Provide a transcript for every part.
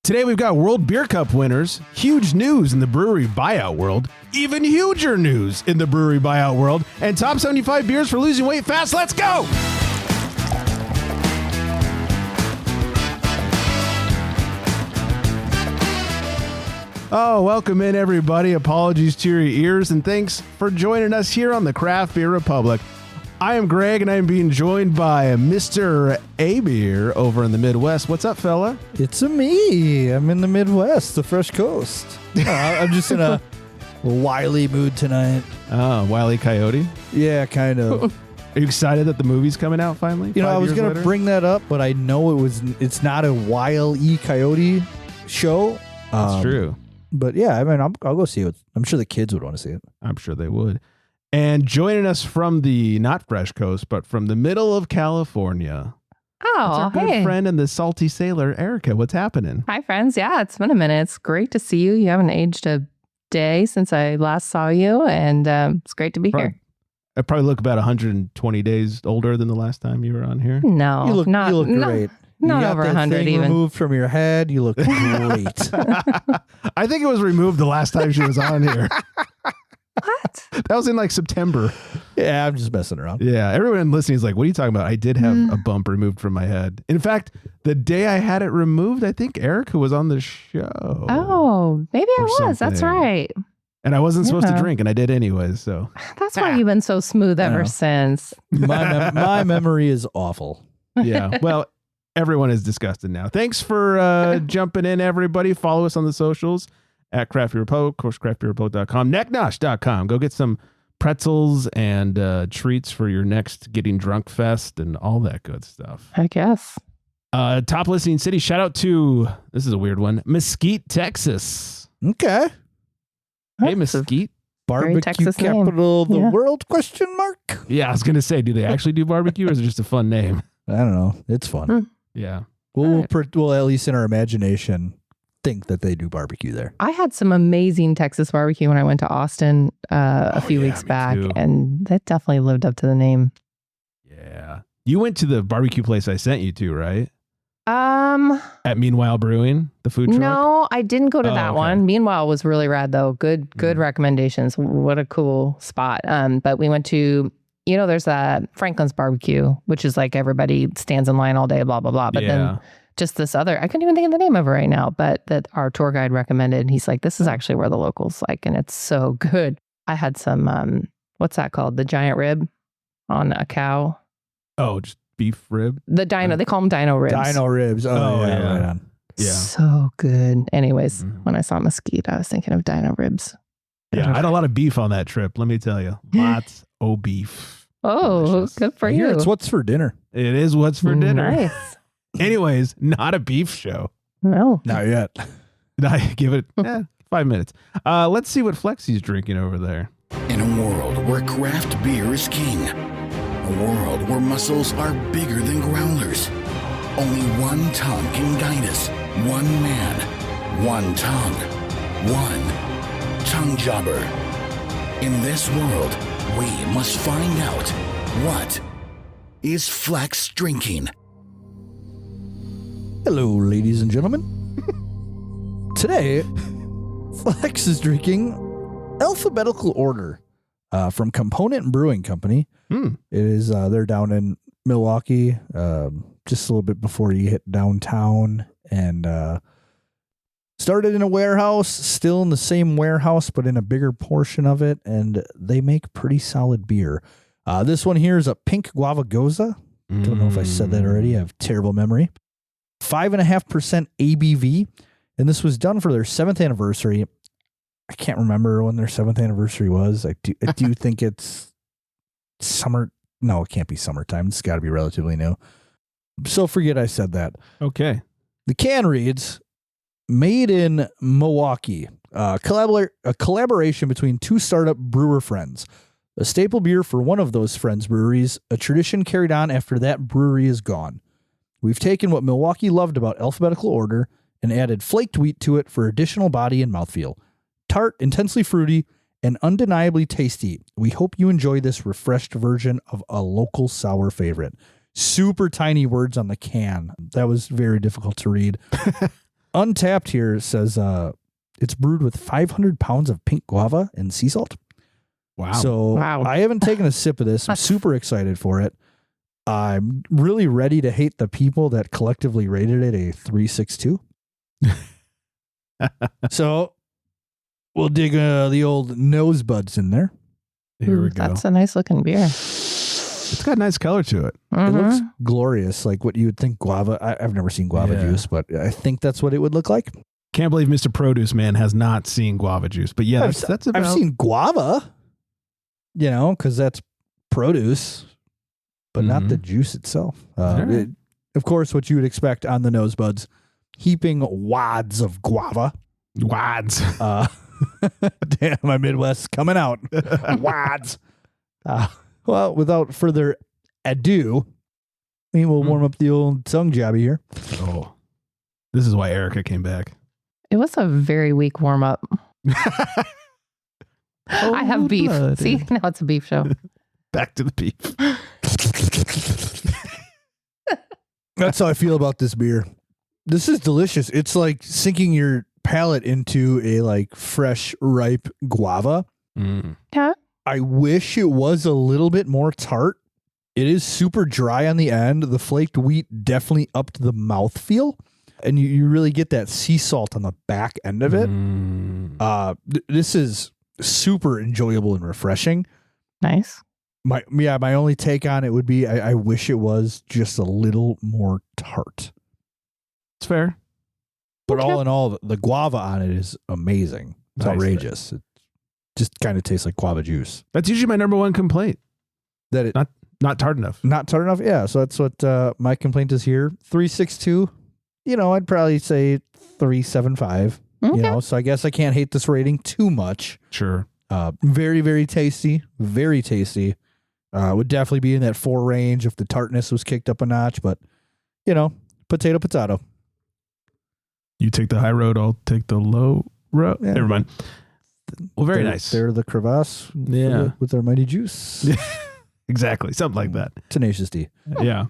Today we've got World Beer Cup winners, huge news in the brewery buyout world, even huger news in the brewery buyout world, and top 75 beers for losing weight fast. Let's go! Oh, welcome in, everybody. Apologies to your ears, and thanks for joining us here on the Craft Beer Republic. I am Greg, and I'm being joined by Mr. A-Beer over in the Midwest. What's up, fella? It's me. I'm in the Midwest, the Fresh Coast. I'm just in a wily mood tonight. Oh, Wile E. Coyote? Yeah, kind of. Are you excited that the movie's coming out finally? You know, I was going to bring that up, but I know it's not a Wile E. Coyote show. That's true. But yeah, I mean, I'll go see it. I'm sure the kids would want to see it. I'm sure they would. And joining us from the not Fresh Coast, but from the middle of California. Oh, our good friend and the salty sailor, Erica. What's happening? Hi, friends. Yeah, it's been a minute. It's great to see you. You haven't aged a day since I last saw you, and it's great to be here. I probably look about 120 days older than the last time you were on here. No, you look great. Not you got over that 100 thing even. removed from your head. You look great. I think it was removed the last time she was on here. What? That was in like September. Yeah, I'm just messing around. Yeah, everyone listening is like, what are you talking about? I did have a bump removed from my head. In fact, the day I had it removed, I think Erica was on the show. Oh, maybe I was. That's something. right. And I wasn't supposed to drink, and I did anyways. So That's why you've been so smooth ever since. My memory is awful. Yeah, well, everyone is disgusted now. Thanks for jumping in, everybody. Follow us on the socials at Craft Beer Republic, of course, craftbeerrepublic.com, necknosh.com. Go get some pretzels and treats for your next Getting Drunk Fest and all that good stuff. I guess. Top listening city, shout out to, this is a weird one, Mesquite, Texas. Okay. Hey, Mesquite. Barbecue Texas capital of the Yeah. world, question mark? Yeah, I was going to say, do they actually do barbecue or is it just a fun name? I don't know. It's fun. Yeah. We'll at least in our imagination, think that they do barbecue there. I had some amazing Texas barbecue when I went to Austin a few weeks back, too. and that definitely lived up to the name. Yeah. You went to the barbecue place I sent you to, right? At Meanwhile Brewing, the food truck? No, I didn't go to that okay. one. Meanwhile, was really rad though. Good recommendations. What a cool spot. But we went to, there's a Franklin's barbecue, which is like everybody stands in line all day, blah, blah, blah. But then just this other, I couldn't even think of the name of it right now, but that our tour guide recommended. He's like, this is actually where the locals like, and it's so good. I had some, what's that called? The giant rib on a cow. Oh, just beef rib? The dino, they call them dino ribs. Dino ribs. Oh, yeah. Right on. Yeah. So good. Anyways, when I saw Mesquite, I was thinking of dino ribs. Yeah, I had a lot of beef on that trip, let me tell you. Lots of beef. Oh, Delicious. good for I hear you. it's what's for dinner. It is what's for dinner. Nice. Anyways, not a beef show. No. Not yet. Give it 5 minutes. Let's see what Flexy's drinking over there. In a world where craft beer is king, a world where muscles are bigger than growlers, only one tongue can guide us. One man, one tongue, one tongue jobber. In this world, we must find out what is Flex drinking. Hello, ladies and gentlemen. Today, Flex is drinking alphabetical order from Component Brewing Company. It is they're down in Milwaukee, just a little bit before you hit downtown, and started in a warehouse, still in the same warehouse, but in a bigger portion of it, and they make pretty solid beer. This one here is a pink guava goza. Don't know if I said that already. I have terrible memory. 5.5% ABV, and this was done for their 7th anniversary. I can't remember when their 7th anniversary was. I do think it's summer. No, it can't be summertime. It's got to be relatively new. So forget I said that. Okay. The can reads, made in Milwaukee, a collaboration between two startup brewer friends, a staple beer for one of those friends' breweries, a tradition carried on after that brewery is gone. We've taken what Milwaukee loved about alphabetical order and added flaked wheat to it for additional body and mouthfeel. Tart, intensely fruity, and undeniably tasty. We hope you enjoy this refreshed version of a local sour favorite. Super tiny words on the can. That was very difficult to read. Untapped here says it's brewed with 500 pounds of pink guava and sea salt. Wow. So I haven't taken a sip of this. I'm super excited for it. I'm really ready to hate the people that collectively rated it a 3.62. So we'll dig the old nosebuds in there. Here we go. That's a nice looking beer. It's got a nice color to it. It looks glorious, like what you would think guava. I've never seen guava juice, but I think that's what it would look like. Can't believe Mr. Produce Man has not seen guava juice. But yeah, that's about... I've seen guava, because that's produce, but not the juice itself. Right. Of course, what you would expect on the nosebuds, heaping wads of guava. Wads. Damn, my Midwest coming out. Wads. Well, without further ado, we will warm up the old tongue jabby here. Oh, this is why Erica came back. It was a very weak warm up. I have beef. See, now it's a beef show. Back to the beef. That's how I feel about this beer. This is delicious. It's like sinking your palate into a like fresh, ripe guava. Yeah. I wish it was a little bit more tart. It is super dry on the end. The flaked wheat definitely upped the mouthfeel. And you really get that sea salt on the back end of it. This is super enjoyable and refreshing. Nice. My only take on it would be I wish it was just a little more tart. It's fair. But all in all, the guava on it is amazing. It's outrageous. It just kind of tastes like guava juice. That's usually my number one complaint. That it not tart enough. Not tart enough? Yeah. So that's what my complaint is here. 3.62. I'd probably say 3.75. Okay. So I guess I can't hate this rating too much. Sure. Very, very tasty. Very tasty. Would definitely be in that 4 range if the tartness was kicked up a notch. But, potato. You take the high road, I'll take the low road. Yeah. Never mind. Well, very nice. They're the crevasse with their mighty juice. Exactly. Something like that. Tenacious D. Yeah.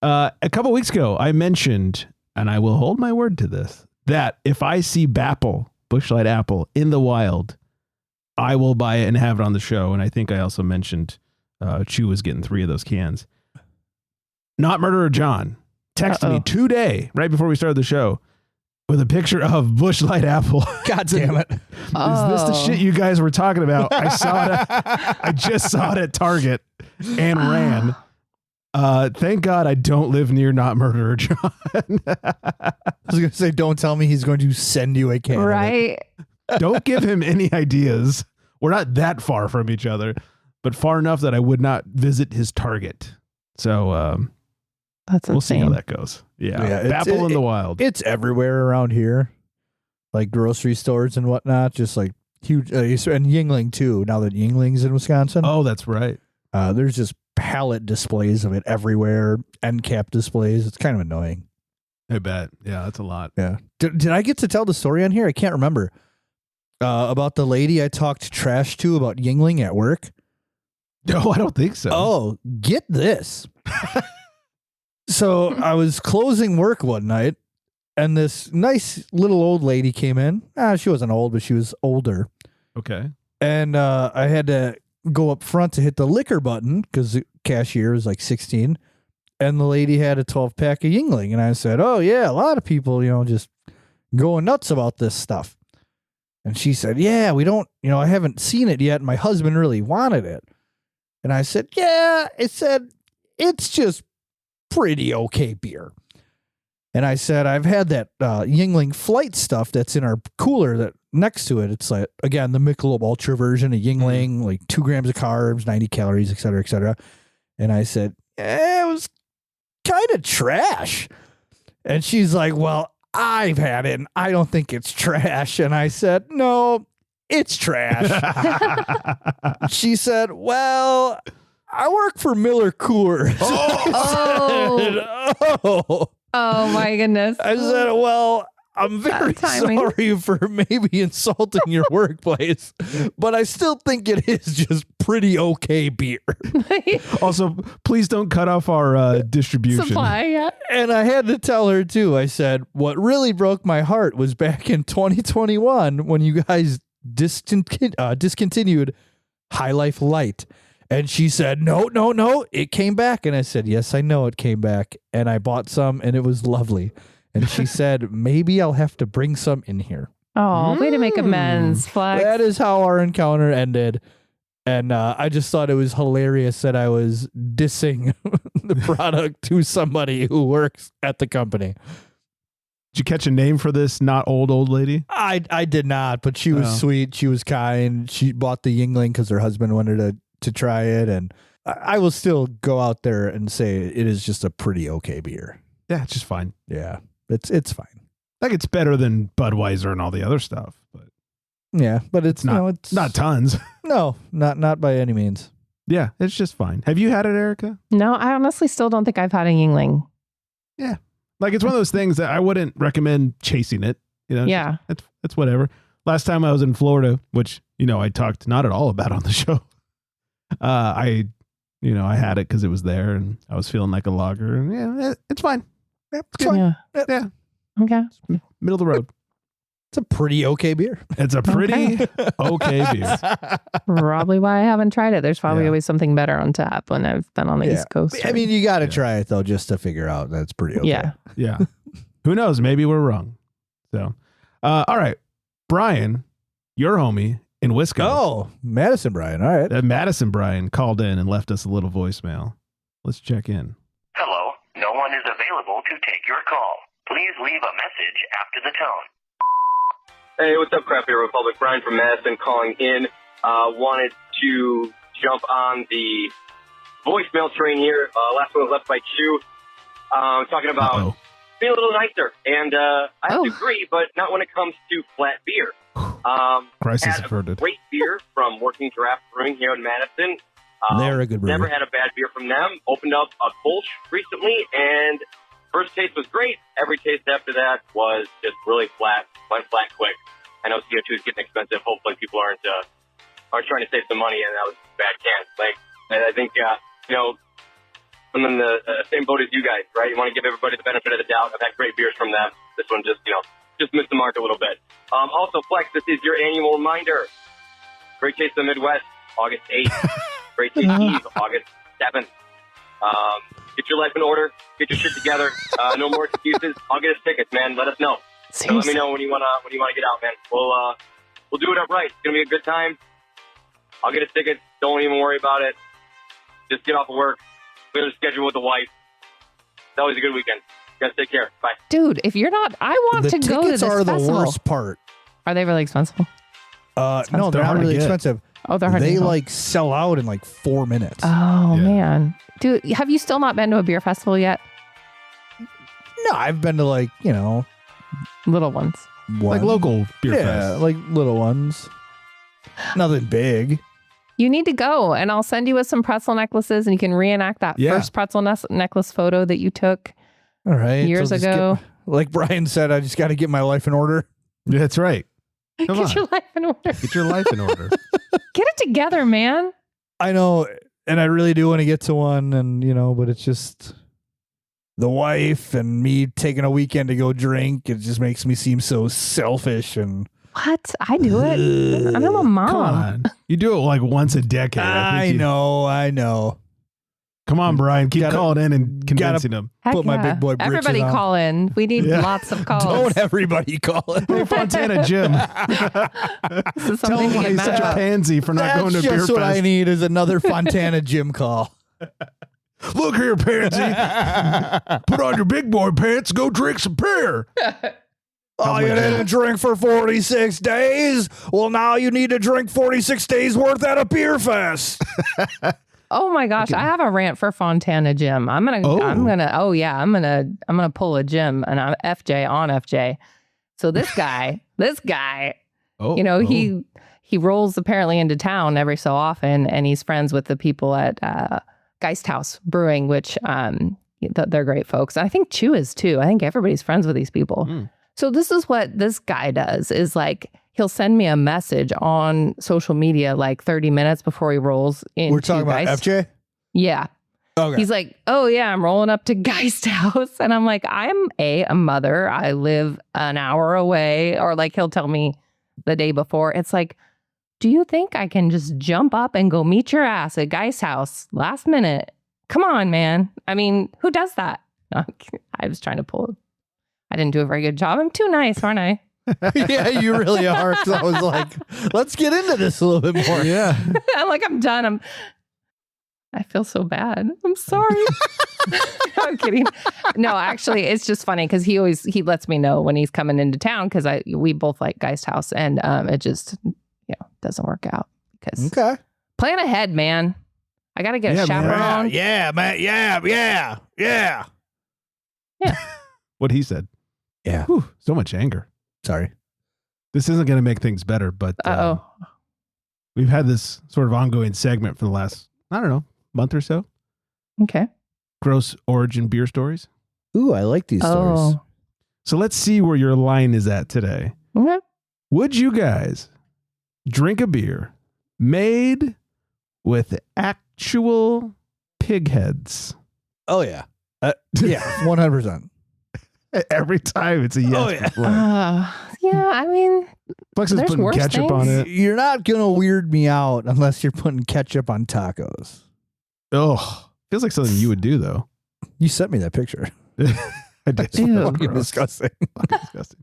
A couple weeks ago, I mentioned, and I will hold my word to this, that if I see Bushlight apple in the wild, I will buy it and have it on the show. And I think I also mentioned Chew was getting 3 of those cans. Not Murderer John texted me today, right before we started the show, with a picture of Bushlight apple. God damn it. Is this the shit you guys were talking about? I saw it. I just saw it at Target and ran. Thank God I don't live near Not Murderer John. I was going to say, don't tell me he's going to send you a can. Right. Don't give him any ideas. We're not that far from each other, but far enough that I would not visit his Target. So that's we'll insane. see how that goes. Yeah. Apple in the wild. It's everywhere around here, like grocery stores and whatnot, just like huge. And Yuengling too, now that Yuengling's in Wisconsin. Oh, that's right. There's just pallet displays of it everywhere, end cap displays. It's kind of annoying. I bet. Yeah, that's a lot. Yeah. Did I get to tell the story on here? I can't remember. About the lady I talked trash to about Yuengling at work. No, I don't think so. Oh, get this. So I was closing work one night, and this nice little old lady came in. She wasn't old, but she was older. Okay. And I had to go up front to hit the liquor button because the cashier was like 16. And the lady had a 12-pack of Yuengling. And I said, oh, yeah, a lot of people, just going nuts about this stuff. And she said, yeah, we don't, I haven't seen it yet. And my husband really wanted it. And I said, yeah, it's just pretty okay beer. And I said, I've had that Yuengling Flight stuff that's in our cooler that next to it. It's like, again, the Michelob Ultra version of Yuengling, like 2 grams of carbs, 90 calories, et cetera, et cetera. And I said, it was kind of trash. And she's like, well, I've had it and I don't think it's trash. And I said, no, it's trash. She said, well, I work for Miller Coors. Oh my goodness. I said, well, I'm very sorry for maybe insulting your workplace, but I still think it is just pretty okay beer. Also, please don't cut off our distribution. Supply, yeah. And I had to tell her too. I said, what really broke my heart was back in 2021 when you guys discontinued High Life Light. And she said, no, it came back. And I said, yes, I know it came back. And I bought some and it was lovely. And she said, maybe I'll have to bring some in here. Oh, way to make amends, Flex. That is how our encounter ended. And I just thought it was hilarious that I was dissing the product to somebody who works at the company. Did you catch a name for this not old lady? I did not, but she was sweet. She was kind. She bought the Yuengling because her husband wanted to try it. And I will still go out there and say it is just a pretty okay beer. Yeah, it's just fine. Yeah. It's fine. Like it's better than Budweiser and all the other stuff, but yeah, but it's not it's not tons. No, not by any means. Yeah, it's just fine. Have you had it, Erica? No, I honestly still don't think I've had a Yuengling. Yeah, like it's one of those things that I wouldn't recommend chasing it. You know, yeah, it's whatever. Last time I was in Florida, which I talked not at all about on the show. I had it because it was there, and I was feeling like a lager, and yeah, it's fine. Yeah, it's good. Yeah. Okay. Middle of the road. It's a pretty okay beer. It's a pretty okay beer. Probably why I haven't tried it. There's probably always something better on tap when I've been on the East Coast. I mean, you got to try it though, just to figure out that it's pretty okay. Yeah. Yeah. Who knows? Maybe we're wrong. So, all right. Brian, your homie in Wisco. Oh, Madison Brian. All right. Madison Brian called in and left us a little voicemail. Let's check in. Hello. No one is available to take your call. Please leave a message after the tone. Hey, what's up, Craft Beer Republic? Brian from Madison calling in. Wanted to jump on the voicemail train here. Last one was left by Chew. Talking about being a little nicer. And I have to agree, but not when it comes to flat beer. Crisis had averted. Great beer from Working Draft Brewing here in Madison. They're a good brewery. Never had a bad beer from them. Opened up a Kolsch recently, and first taste was great. Every taste after that was just really flat. Went flat quick. I know CO2 is getting expensive. Hopefully people aren't trying to save some money, and that was a bad can. Like, I think, I'm in the same boat as you guys, right? You want to give everybody the benefit of the doubt. I've had great beers from them. This one just missed the mark a little bit. Also, Flex, this is your annual reminder. Great Taste of the Midwest, August 8th. Great Taste Eve, August 7th. Get your life in order. Get your shit together. No more excuses. I'll get us tickets, man. Let us know. So let me know when you wanna get out, man. We'll do it up right. It's gonna be a good time. I'll get us tickets. Don't even worry about it. Just get off of work. Clear the schedule with the wife. It's always a good weekend. You guys take care. Bye. Dude, if you're not, I want to go to this festival. The tickets are the festival. worst part. Are they really expensive? No, they're not really expensive. Oh, they're hard to get. Sell out in 4 minutes. Oh, man. Dude, have you still not been to a beer festival yet? No, I've been to little ones. Like local beer fest. Yeah, like little ones. Nothing big. You need to go, and I'll send you with some pretzel necklaces, and you can reenact that first pretzel necklace photo that you took all right, years ago. Like Brian said, I just got to get my life in order. Yeah, that's right. Come on. Your life in order. Get your life in order. Get it together, man. I know, and I really do want to get to one, and but it's just the wife and me taking a weekend to go drink. It just makes me seem so selfish and. What? I do it. I'm a mom. Come on. You do it once a decade. I know. Come on, Brian. Keep calling in and convincing them. Put my big boy britches Everybody on. call in. We need lots of calls. Don't everybody call in. Hey, Fontana Jim. This is Tell him why he's such a pansy for not going to beer fest. That's just what I need is another Fontana Jim call. Look here, pansy. Put on your big boy pants. Go drink some beer. Oh, you didn't drink for 46 days? Well, now you need to drink 46 days worth at a beer fest. Oh my gosh, I have a rant for Fontana Jim. I'm gonna pull a Jim and I'm FJ on FJ. So this guy, he rolls apparently into town every so often, and he's friends with the people at Geisthaus Brewing, which they're great folks. I think Chew is too. I think everybody's friends with these people. So this is what this guy does is like, he'll send me a message on social media like 30 minutes before he rolls in. We're talking about FJ? Yeah. Okay. He's like, oh yeah, I'm rolling up to Geist House. And I'm like, I'm a mother. I live an hour away. Or like he'll tell me the day before. It's like, do you think I can just jump up and go meet your ass at Geist House last minute? Come on, man. I mean, who does that? I was trying to pull it. I didn't do a very good job. I'm too nice, aren't I? Yeah, you really are. So I was like, let's get into this a little bit more. Yeah. I'm like, I'm done. I feel so bad. I'm sorry. I'm kidding. No, actually, it's just funny because he lets me know when he's coming into town because we both like Geist House and it just doesn't work out because plan ahead, man. I got to get a chaperone. Yeah, man. Yeah. What he said. Yeah. Whew, so much anger. Sorry. This isn't going to make things better, but we've had this sort of ongoing segment for the last, I don't know, month or so. Okay. Gross origin beer stories. Ooh, I like these stories. So let's see where your line is at today. Okay. Would you guys drink a beer made with actual pig heads? Oh, yeah. Yeah, 100%. Every time it's a yes. Oh, yeah. Yeah, I mean, Flex is there's putting worse ketchup things. on it. You're not going to weird me out unless you're putting ketchup on tacos. Oh, feels like something you would do, though. You sent me that picture. I did. Ew. Fucking disgusting. Disgusting.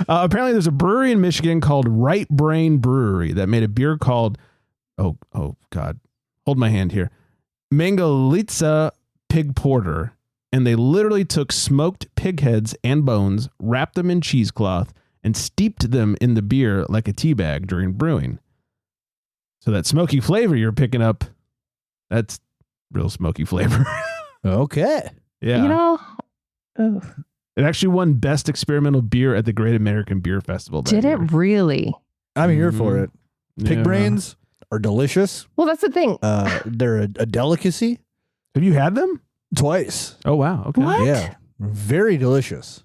Apparently, there's a brewery in Michigan called Right Brain Brewery that made a beer called, oh God, hold my hand here, Mangalitsa Pig Porter. And they literally took smoked pig heads and bones, wrapped them in cheesecloth, and steeped them in the beer like a tea bag during brewing. So that smoky flavor you're picking up, that's real smoky flavor. Okay. Yeah. You know, It actually won Best Experimental Beer at the Great American Beer Festival. did it really? I'm here for it. Pig brains are delicious. Well, that's the thing. They're a delicacy. Have you had them? Twice. Oh, wow. Okay. What? Yeah. Very delicious.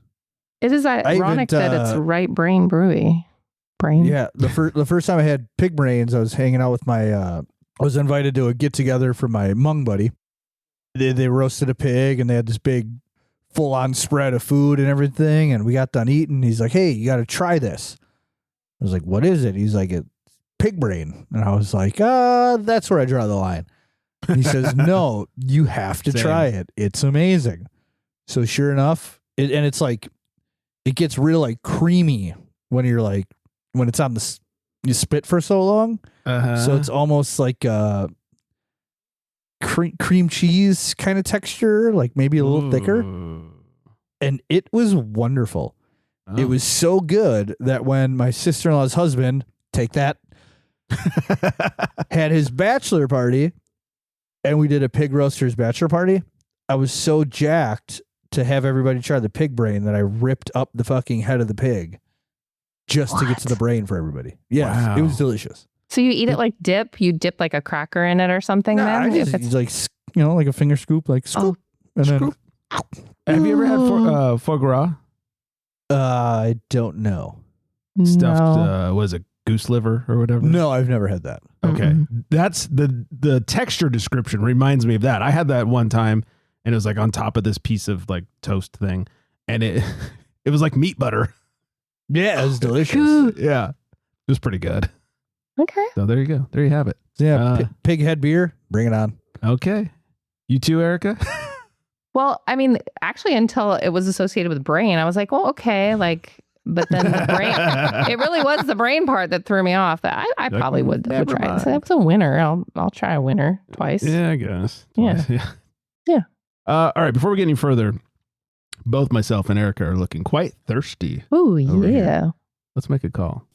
It is ironic that it's Right Brain Brewery. Brain. Yeah. The first time I had pig brains, I was hanging out with my, I was invited to a get together for my Hmong buddy. They roasted a pig and they had this big full on spread of food and everything. And we got done eating. He's like, hey, you got to try this. I was like, what is it? He's like, it's pig brain. And I was like, that's where I draw the line. He says, no, you have to try it. It's amazing. So sure enough, it's like, it gets real like creamy when it's on you spit for so long. So it's almost like cream cheese kind of texture, like maybe a little thicker. And it was wonderful. Oh. It was so good that when my sister-in-law's husband, take that, had his bachelor party, and we did a pig roaster's bachelor party, I was so jacked to have everybody try the pig brain that I ripped up the fucking head of the pig just to get to the brain for everybody. Yeah, wow. It was delicious. So you eat it like dip? You dip like a cracker in it or something? No, then? I just like, like a finger scoop, like scoop. And scoop. Then, have you ever had foie gras? I don't know. Stuffed, was it goose liver or whatever? No, I've never had that. Okay. Mm-hmm. That's the texture description reminds me of that. I had that one time and it was like on top of this piece of like toast thing and it was like meat butter. Yeah, it was delicious. Yeah. It was pretty good. Okay. So there you go. There you have it. Yeah. Pig head beer. Bring it on. Okay. You too, Erica? Well, I mean, actually, until it was associated with brain, I was like, well, okay, but then the brain, it really was the brain part that threw me off. That I probably would try it. So that was a winner. I'll try a winner twice. Yeah, I guess. Twice. Yeah. All right. Before we get any further, both myself and Erica are looking quite thirsty. Oh, yeah. Here. Let's make a call.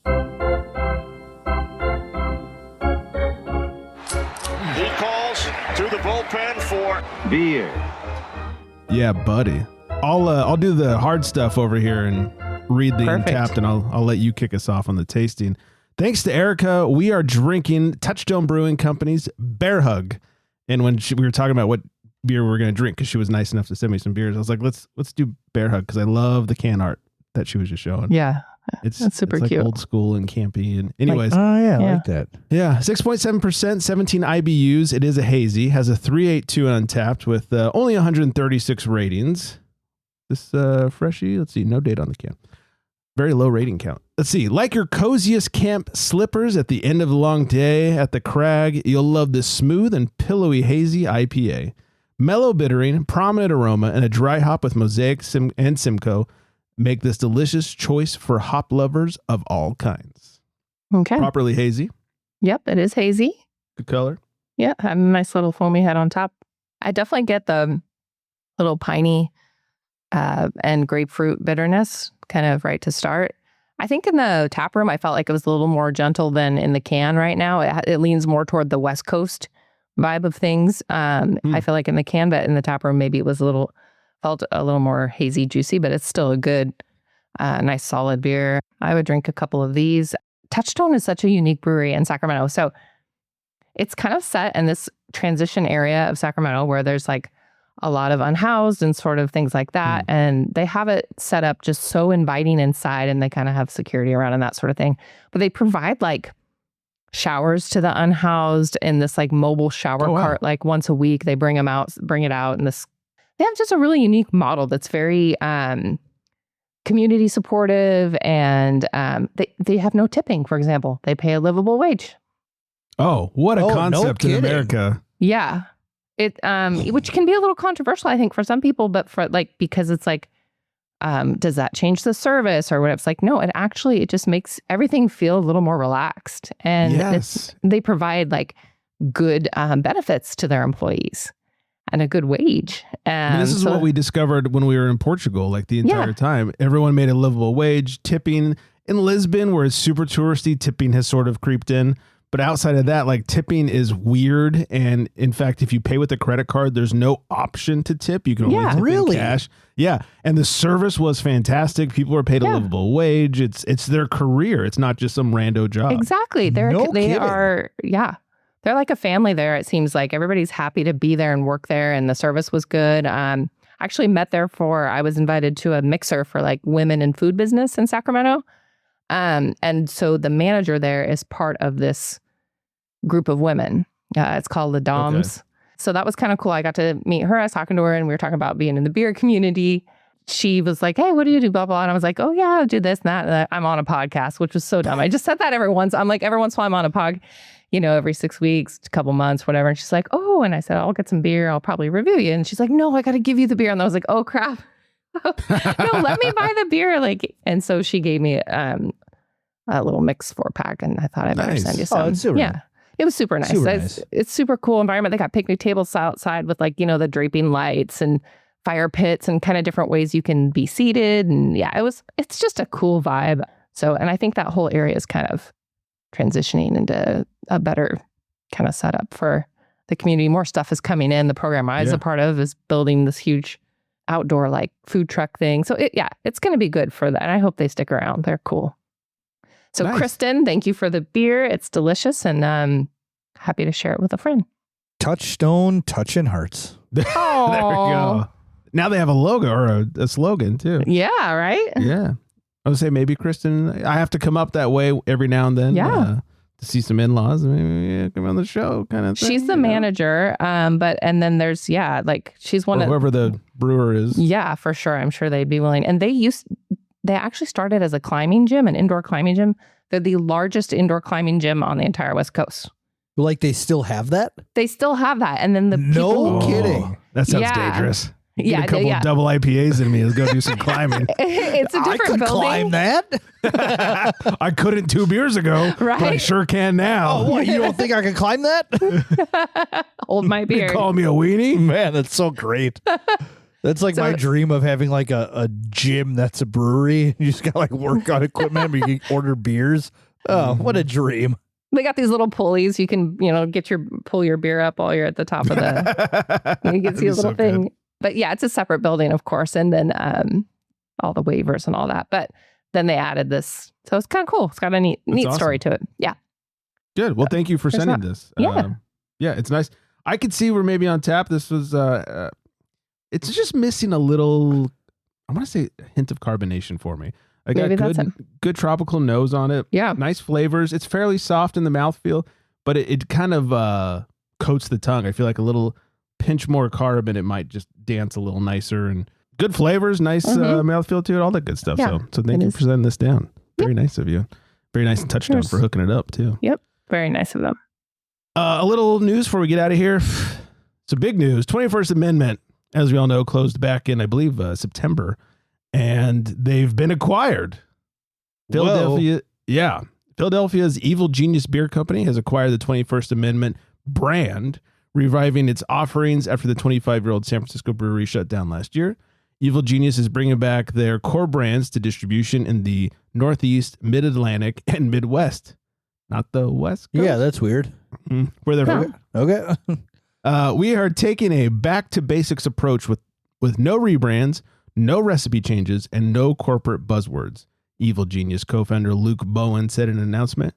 He calls to the bullpen for beer. Yeah, buddy. I'll do the hard stuff over here and read the Untapped, and I'll let you kick us off on the tasting. Thanks to Erica, we are drinking Touchstone Brewing Company's Bear Hug. And when we were talking about what beer we were going to drink, because she was nice enough to send me some beers, I was like, let's do Bear Hug, because I love the can art. that she was just showing. Yeah. It's That's super like cute. old school and campy. And anyways, Oh yeah, I Yeah. like that. yeah, 6.7%, 17 IBUs. It is a hazy. Has a 382 Untapped with only 136 ratings. This freshie, let's see, no date on the can. Very low rating count. Let's see. Like your coziest camp slippers at the end of a long day at the crag, you'll love this smooth and pillowy hazy IPA. Mellow bittering, prominent aroma, and a dry hop with Mosaic and Simcoe make this delicious choice for hop lovers of all kinds. Okay. Properly hazy. Yep, it is hazy. Good color. Yeah, have a nice little foamy head on top. I definitely get the little piney and grapefruit bitterness kind of right to start. I think in the tap room, I felt like it was a little more gentle than in the can right now. It leans more toward the West Coast vibe of things. I feel like in the can, but in the tap room, maybe it was felt a little more hazy, juicy, but it's still a good, nice, solid beer. I would drink a couple of these. Touchstone is such a unique brewery in Sacramento. So it's kind of set in this transition area of Sacramento where there's like a lot of unhoused and sort of things like that. And they have it set up just so inviting inside, and they kind of have security around and that sort of thing. But they provide like showers to the unhoused in this like mobile shower cart, like once a week. They bring it out, and they have just a really unique model that's very community supportive, and they have no tipping, for example. They pay a livable wage. Oh, what a concept in America. Yeah. It which can be a little controversial, I think, for some people, but for like, because it's like, does that change the service or whatever? It's like, no, it just makes everything feel a little more relaxed. And they provide like good benefits to their employees and a good wage. And this is what we discovered when we were in Portugal, like the entire time. Everyone made a livable wage. Tipping in Lisbon, where it's super touristy, tipping has sort of creeped in. But outside of that, like tipping is weird. And in fact, if you pay with a credit card, there's no option to tip. You can only tip in cash. Yeah. And the service was fantastic. People were paid a livable wage. It's their career. It's not just some rando job. Exactly. They're like a family there. It seems like everybody's happy to be there and work there. And the service was good. I actually met there I was invited to a mixer for like women in food business in Sacramento. And so the manager there is part of this group of women. It's called the Doms. Okay. So that was kind of cool. I got to meet her. I was talking to her and we were talking about being in the beer community. She was like, hey, what do you do? Blah, blah. And I was like, oh yeah, I do this and that. And I'm on a podcast, which was so dumb. I just said that every once in a while I'm on a pod, every 6 weeks, a couple months, whatever. And she's like, oh, and I said, I'll get some beer. I'll probably review you. And she's like, no, I got to give you the beer. And I was like, oh crap. No, let me buy the beer. And so she gave me a little mix 4-pack, and I thought I better send you some. It was super nice. It's super cool environment. They got picnic tables outside with like, the draping lights and fire pits and kind of different ways you can be seated. And it's just a cool vibe. So, and I think that whole area is kind of transitioning into a better kind of setup for the community. More stuff is coming in. The program I was a part of is building this huge outdoor like food truck thing. So it's going to be good for that. And I hope they stick around. They're cool. So nice. Kristen, thank you for the beer. It's delicious, and happy to share it with a friend. Touchstone, touching hearts. There we go. Now they have a logo or a slogan too. Yeah, right? Yeah. I would say maybe Kristen, I have to come up that way every now and then. To see some in-laws, maybe come on the show kind of thing. She's the manager, and then there's, she's one of whoever the brewer is. Yeah, for sure. I'm sure they'd be willing. And they actually started as a climbing gym, an indoor climbing gym. They're the largest indoor climbing gym on the entire West Coast. Like they still have that? They still have that. And then No kidding. That sounds dangerous. Get a couple of double IPAs in me. Let's go do some climbing. It's a different building. Climb that? I couldn't 2 beers ago, right? But I sure can now. Oh, what, you don't think I can climb that? Hold my beer. You call me a weenie? Man, that's so great. That's like my dream of having like a gym that's a brewery. You just got like work on equipment, but you can order beers. Oh, what a dream. They got these little pulleys. You can, pull your beer up while you're at the top of you can see a little thing. Good. But yeah, it's a separate building, of course. And then all the waivers and all that. But then they added this. So it's kind of cool. It's got a neat awesome. Story to it. Yeah. Good. Well, thank you for sending this. Yeah. Yeah, it's nice. I could see where maybe on tap this was, it's just missing a little, I want to say a hint of carbonation for me. I got Maybe that's it. good tropical nose on it. Yeah. Nice flavors. It's fairly soft in the mouthfeel, but it kind of coats the tongue. I feel like a little pinch more carb and it might just dance a little nicer, and good flavors, nice mouthfeel to it, all that good stuff. Yeah, So thank you for sending this down. Very nice of you. Very nice and touchdown for hooking it up too. Yep. Very nice of them. A little news before we get out of here. So big news. 21st Amendment, as we all know, closed back in, I believe, September, and they've been acquired. Philadelphia. Yeah. Philadelphia's Evil Genius Beer Company has acquired the 21st Amendment brand, reviving its offerings after the 25-year-old San Francisco brewery shut down last year. Evil Genius is bringing back their core brands to distribution in the Northeast, Mid-Atlantic, and Midwest. Not the West Coast. Yeah, that's weird. Where they're from. Okay. We are taking a back-to-basics approach with no rebrands, no recipe changes, and no corporate buzzwords, Evil Genius co-founder Luke Bowen said in an announcement.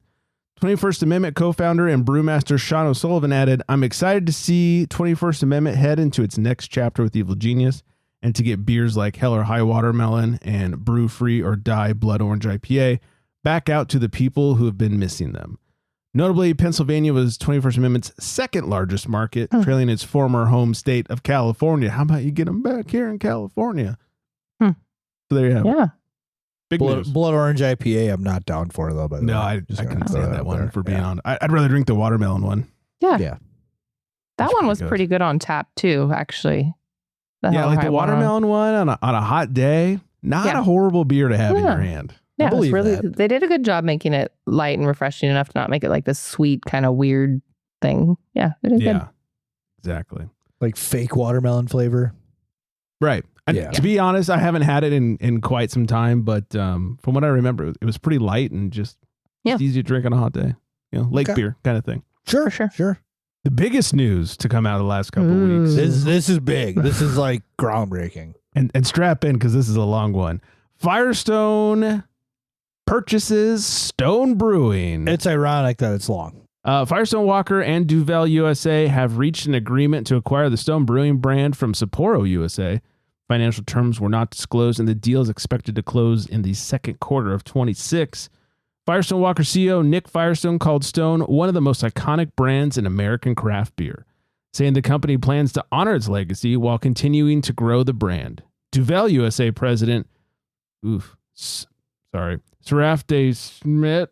21st Amendment co-founder and brewmaster Sean O'Sullivan added, "I'm excited to see 21st Amendment head into its next chapter with Evil Genius and to get beers like Hell or High Watermelon and Brew Free or Die Blood Orange IPA back out to the people who have been missing them." Notably, Pennsylvania was 21st Amendment's second largest market, trailing its former home state of California. How about you get them back here in California? So there you have it. Yeah. Big news. Blood Orange IPA, I'm not down for though. But No, I couldn't stand that one for being on. I'd rather drink the watermelon one. Yeah. Yeah. That one was good. pretty good on tap too, actually. Yeah, like the watermelon one on a hot day. Not a horrible beer to have in your hand. Yeah, it was believe really. that. They did a good job making it light and refreshing enough to not make it like this sweet kind of weird thing. Yeah, they did good. Yeah, exactly. Like fake watermelon flavor. Right. And Yeah. to be honest, I haven't had it in quite some time, but from what I remember, it was pretty light and just easy to drink on a hot day. You know, lake beer kind of thing. Sure. The biggest news to come out of the last couple of weeks. This is big. This is like groundbreaking. And strap in because this is a long one. Firestone purchases Stone Brewing. It's ironic that it's long. Firestone Walker and Duvel USA have reached an agreement to acquire the Stone Brewing brand from Sapporo USA. Financial terms were not disclosed, and the deal is expected to close in the second quarter of 2026. Firestone Walker CEO Nick Firestone called Stone one of the most iconic brands in American craft beer, saying the company plans to honor its legacy while continuing to grow the brand. Duvel USA president, Saraf De Schmidt,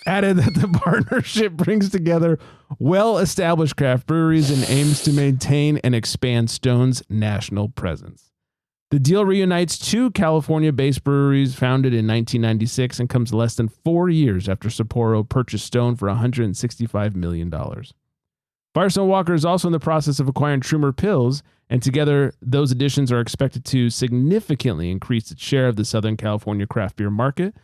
added that the partnership brings together well-established craft breweries and aims to maintain and expand Stone's national presence. The deal reunites two California-based breweries founded in 1996 and comes less than 4 years after Sapporo purchased Stone for $165 million. Firestone Walker is also in the process of acquiring Trumer Pils, and together those additions are expected to significantly increase its share of the Southern California craft beer market.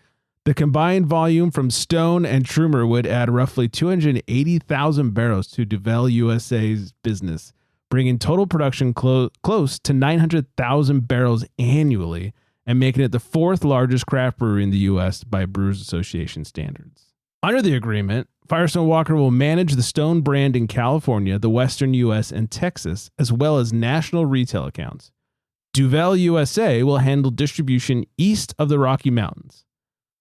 The combined volume from Stone and Trumer would add roughly 280,000 barrels to Duvel USA's business, bringing total production close to 900,000 barrels annually and making it the fourth largest craft brewery in the U.S. by Brewers Association standards. Under the agreement, Firestone Walker will manage the Stone brand in California, the Western U.S., and Texas, as well as national retail accounts. Duvel USA will handle distribution east of the Rocky Mountains.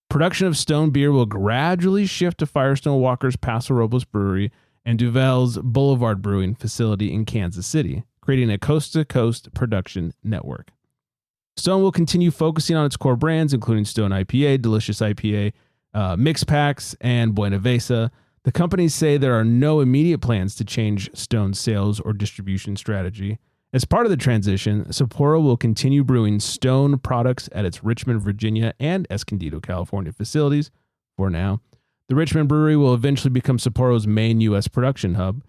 Production of Stone beer will gradually shift to Firestone Walker's Paso Robles Brewery and Duvel's Boulevard Brewing facility in Kansas City, creating a coast-to-coast production network. Stone will continue focusing on its core brands, including Stone IPA, Delicious IPA, Mix Packs, and Buena Vesa. The companies say there are no immediate plans to change Stone's sales or distribution strategy. As part of the transition, Sapporo will continue brewing Stone products at its Richmond, Virginia, and Escondido, California facilities for now. The Richmond brewery will eventually become Sapporo's main U.S. production hub.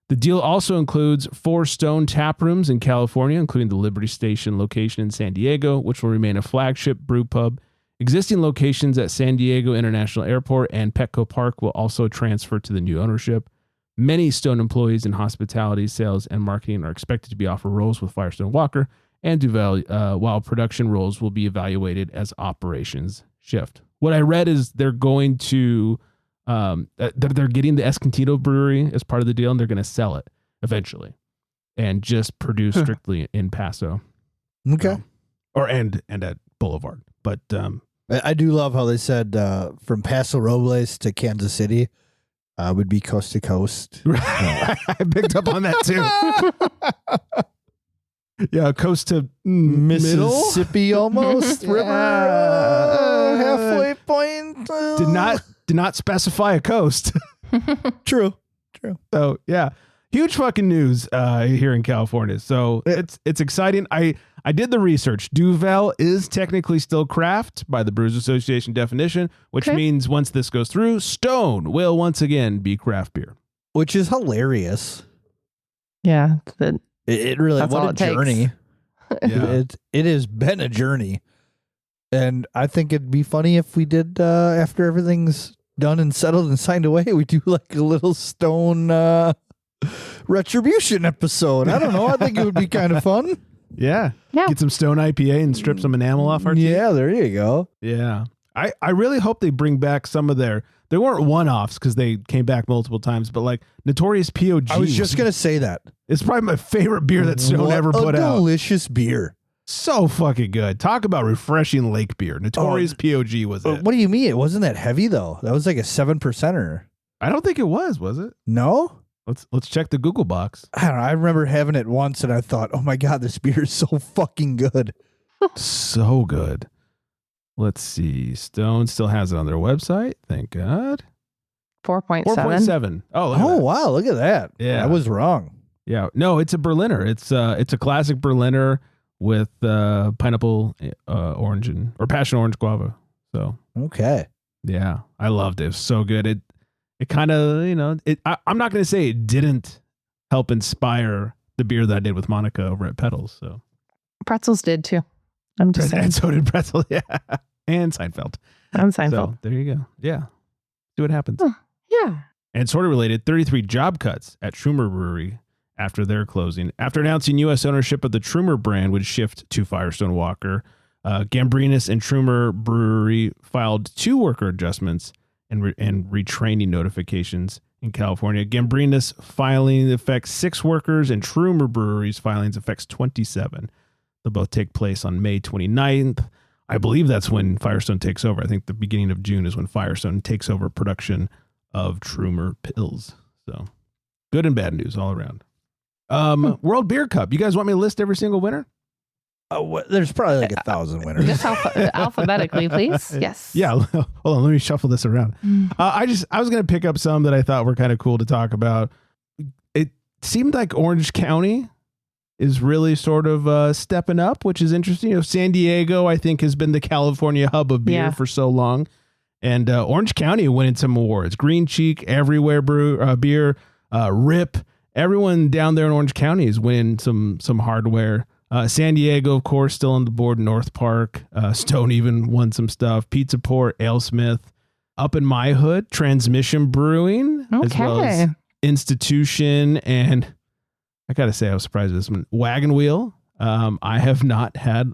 The deal also includes 4 Stone tap rooms in California, including the Liberty Station location in San Diego, which will remain a flagship brew pub. Existing locations at San Diego International Airport and Petco Park will also transfer to the new ownership. Many Stone employees in hospitality, sales, and marketing are expected to be offered roles with Firestone Walker and Duvel, while production roles will be evaluated as operations shift. What I read is they're going to, they're getting the Escondido brewery as part of the deal, and they're going to sell it eventually. and just produced strictly in Paso. Okay. And at Boulevard. But I do love how they said from Paso Robles to Kansas City would be coast to coast. I picked up on that too. Yeah, coast to Mississippi almost Yeah. river halfway point. Did not specify a coast. True. So yeah, huge fucking news here in California. So it's exciting. I did the research. Duvel is technically still craft by the Brewers Association definition, which means once this goes through, Stone will once again be craft beer. Which is hilarious. Yeah. It really, That's all what a it takes. journey. Yeah. It has been a journey. And I think it'd be funny if we did, after everything's done and settled and signed away, we do like a little Stone retribution episode. I don't know. I think it would be kind of fun. Yeah. Yeah. Get some Stone IPA and strip some enamel off our teeth. Yeah, there you go. Yeah. I really hope they bring back some of they weren't one-offs because they came back multiple times, but like Notorious POG. I was just going to say that. It's probably my favorite beer that Stone What ever put a out. delicious beer. So fucking good. Talk about refreshing lake beer. Notorious POG was it. What do you mean? It wasn't that heavy though. That was like a 7%er. I don't think it was it? No? Let's check the Google box. I don't know. I remember having it once and I thought, oh my God, this beer is so fucking good. So good. Let's see. Stone still has it on their website. Thank God. 4.7. 4.7. Oh, look at Oh, that. wow. Look at that. Yeah. I was wrong. Yeah. No, it's a Berliner. It's a classic Berliner with pineapple orange or passion orange guava. So Okay. yeah, I loved it. It was so good. It kind of, I'm not going to say it didn't help inspire the beer that I did with Monica over at Pedals. So Pretzels did too. I'm just saying. and so did Pretzel. Yeah. And Seinfeld. I'm Seinfeld. So there you go. Yeah. See what happens. Yeah. And sort of related, 33 job cuts at Trumer Brewery after their closing. After announcing U.S. ownership of the Trumer brand would shift to Firestone Walker, Gambrinus and Trumer Brewery filed 2 worker adjustments and retraining notifications in California. Gambrinus filing affects 6 workers and Trumer Brewery's filings affects 27. They'll both take place on May 29th. I believe that's when Firestone takes over. I think the beginning of June is when Firestone takes over production of Trumer Pills. So good and bad news all around. World Beer Cup. You guys want me to list every single winner? There's probably like 1,000 winners. Just alphabetically, please. Yes. Yeah. Hold on. Let me shuffle this around. I was going to pick up some that I thought were kind of cool to talk about. It seemed like Orange County is really sort of stepping up, which is interesting. San Diego, I think, has been the California hub of beer for so long. And Orange County winning some awards. Green Cheek, Everywhere Beer, RIP. Everyone down there in Orange County is winning some hardware. San Diego, of course, still on the board. North Park. Stone even won some stuff. Pizza Port, AleSmith. Up in my hood, Transmission Brewing. As well as Institution. And I got to say, I was surprised with this one. Wagon Wheel. I have not had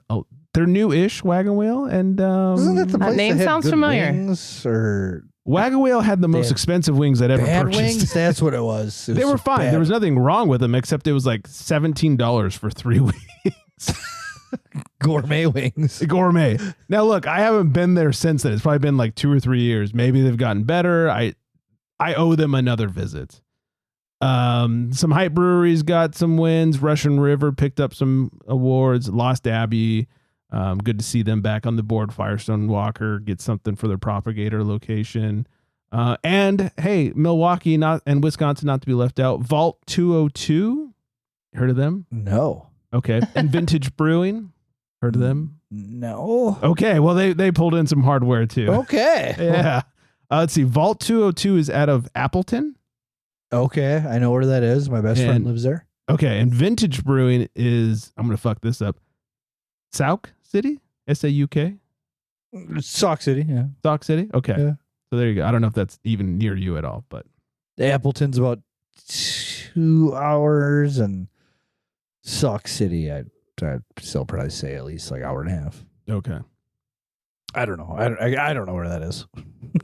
they're new-ish Wagon Wheel. And Isn't that the place name that had sounds good familiar. Wings or Wagon Wheel had the most expensive wings I'd ever bad purchased. wings? That's what it was. They were fine. bad. There was nothing wrong with them except it was like $17 for 3 wings. gourmet wings. Gourmet. Now look, I haven't been there since then. It's probably been like 2 or 3 years. Maybe they've gotten better. I owe them another visit. Some hype breweries got some wins. Russian River picked up some awards. Lost Abbey. Good to see them back on the board. Firestone Walker get something for their propagator location. And hey, Milwaukee and Wisconsin not to be left out. Vault 202. Heard of them? No. Okay. And Vintage Brewing. Heard of them? No. Okay. Well, they pulled in some hardware too. Okay. Yeah. Let's see. Vault 202 is out of Appleton. Okay. I know where that is. My best friend lives there. Okay. And Vintage Brewing is, I'm going to fuck this up. Sauk City? S-A-U-K? Sauk City. Yeah. Sauk City? Okay. Yeah. So there you go. I don't know if that's even near you at all, but. Appleton's about 2 hours, and Sauk City, I'd still probably say at least like hour and a half. Okay. I don't know. I don't know where that is.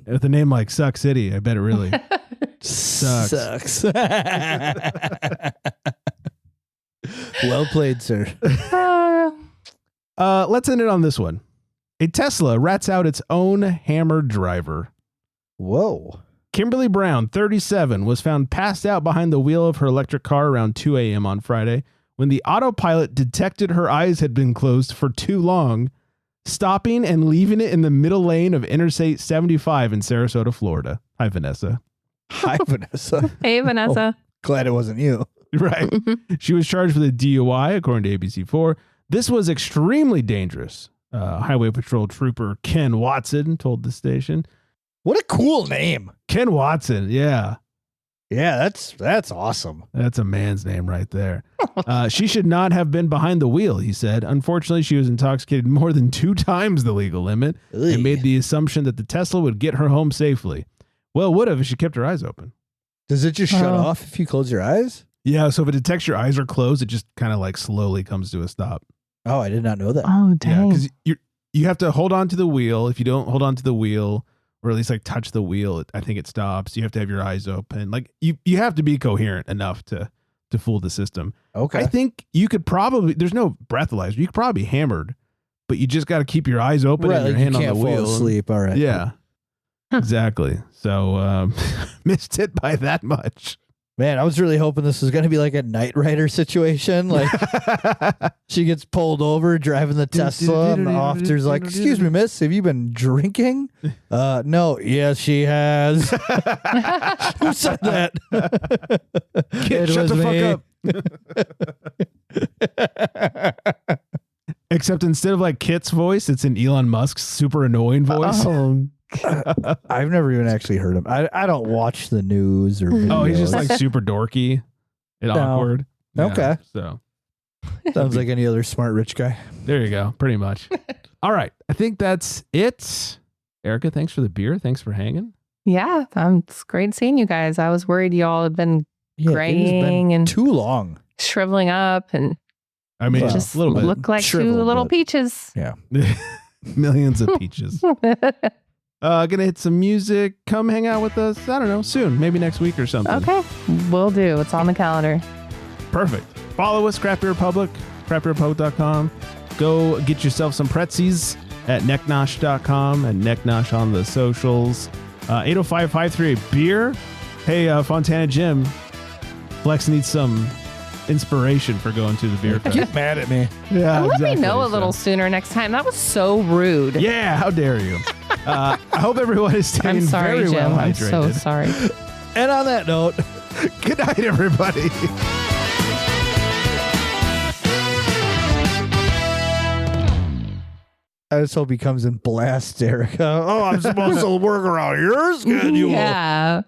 With a name like Sauk City, I bet it really sucks. Sucks. Well played, sir. Let's end it on this one. A Tesla rats out its own hammered driver. Whoa. Kimberly Brown, 37, was found passed out behind the wheel of her electric car around 2 a.m. on Friday when the autopilot detected her eyes had been closed for too long, stopping and leaving it in the middle lane of Interstate 75 in Sarasota, Florida. Hi, Vanessa. Hi, Vanessa. Hey, Vanessa. Glad it wasn't you. Right. She was charged with a DUI, according to ABC4. This was extremely dangerous. Highway Patrol Trooper Ken Watson told the station. What a cool name. Ken Watson, yeah. Yeah, that's awesome. That's a man's name right there. She should not have been behind the wheel, he said. Unfortunately, she was intoxicated more than 2 times the legal limit and made the assumption that the Tesla would get her home safely. Well, it would have if she kept her eyes open. Does it just shut off if you close your eyes? Yeah, so if it detects your eyes are closed, it just kind of like slowly comes to a stop. Oh, I did not know that. Oh, dang. Yeah, because you have to hold on to the wheel. If you don't hold on to the wheel, or at least like touch the wheel, I think it stops. You have to have your eyes open. Like you have to be coherent enough to fool the system. Okay. I think you could probably, there's no breathalyzer. You could probably be hammered, but you just got to keep your eyes open and your hand on the wheel. Fall asleep. All right. Yeah, exactly. So missed it by that much. Man, I was really hoping this was going to be like a Knight Rider situation. Like she gets pulled over driving the Tesla and the officer's like, "Excuse me, miss, have you been drinking?" No. Yes, she has. Who said that? Kid, shut the fuck up. Except instead of like Kit's voice, it's in Elon Musk's super annoying voice. Oh. I've never even actually heard him. I don't watch the news or videos. Oh, he's just like super dorky and awkward. Yeah, okay. So sounds like any other smart rich guy. there you go. Pretty much. All right. I think that's it. Erica, thanks for the beer. Thanks for hanging. Yeah, it's great seeing you guys. I was worried y'all had been graying and too long, shriveling up, and I mean, just a little bit. look like 2 little peaches. Yeah. Millions of peaches. Gonna hit some music. Come hang out with us. I don't know, soon. Maybe next week or something. Okay. Will do. It's on the calendar. Perfect. Follow us, Craft Beer Republic, craftbeerrepublic.com. Go get yourself some pretzies at necknosh.com and necknosh on the socials. 805-538 beer. Hey, Fontana Jim, Flex needs some inspiration for going to the beer fest. Get mad at me. Yeah, Let me know a little sooner next time. That was so rude. Yeah, how dare you? I hope everyone is staying I'm sorry, very Jim. well I'm hydrated. so sorry. And on that note, good night, everybody. I just hope he comes and blasts Erica. Oh, I'm supposed to work around your schedule. Yeah.